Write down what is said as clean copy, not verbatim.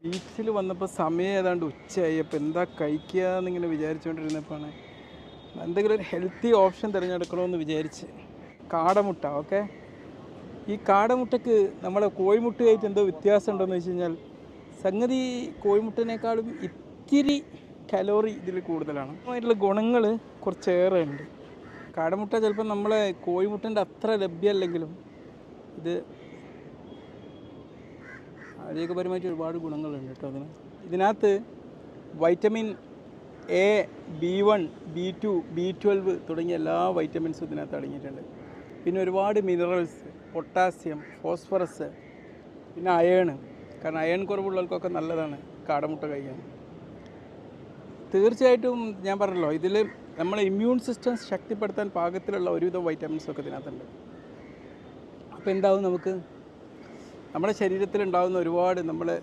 ബീച്ചിൽ വന്നപ്പോൾ സമയം ഏതാണ്ട് ഉച്ചയായി. അപ്പോൾ എന്താ കഴിക്കുക എന്നിങ്ങനെ വിചാരിച്ചുകൊണ്ടിരുന്നപ്പോഴാണ് എന്തെങ്കിലും ഒരു ഹെൽത്തി ഓപ്ഷൻ തിരഞ്ഞെടുക്കണമെന്ന് വിചാരിച്ച്. കാടമുട്ട. ഓക്കെ, ഈ കാടമുട്ടയ്ക്ക് നമ്മുടെ കോഴിമുട്ടയായിട്ട് എന്തോ വ്യത്യാസം ഉണ്ടോയെന്ന് വെച്ച് കഴിഞ്ഞാൽ സംഗതി കോഴിമുട്ടേനേക്കാളും ഇത്തിരി കലോറി ഇതിൽ കൂടുതലാണ്. ആയിട്ടുള്ള ഗുണങ്ങൾ കുറച്ചേറെ ഉണ്ട്. കാടമുട്ട ചിലപ്പോൾ നമ്മളെ കോഴിമുട്ടൻ്റെ അത്ര ലഭ്യമല്ലെങ്കിലും ഇത് ആരോഗ്യപരമായിട്ട് ഒരുപാട് ഗുണങ്ങളുണ്ട് കേട്ടോ. ഇതിനകത്ത് vitamin A, B1, B2, B12 തുടങ്ങിയ എല്ലാ വൈറ്റമിൻസും ഇതിനകത്ത് അടങ്ങിയിട്ടുണ്ട്. പിന്നെ ഒരുപാട് മിനറൽസ്, പൊട്ടാസ്യം, ഫോസ്ഫറസ്, പിന്നെ അയേൺ. കാരണം അയേൺ കുറവുള്ളവർക്കൊക്കെ നല്ലതാണ് കാടമുട്ട കഴിക്കാൻ. തീർച്ചയായിട്ടും ഞാൻ പറഞ്ഞല്ലോ, ഇതിൽ നമ്മളെ ഇമ്മ്യൂൺ സിസ്റ്റം ശക്തിപ്പെടുത്താൻ പാകത്തിലുള്ള ഒരുവിധം വൈറ്റമിൻസൊക്കെ ഇതിനകത്തുണ്ട്. അപ്പോൾ എന്താവും, നമുക്ക് നമ്മുടെ ശരീരത്തിലുണ്ടാകുന്ന ഒരുപാട് നമ്മളെ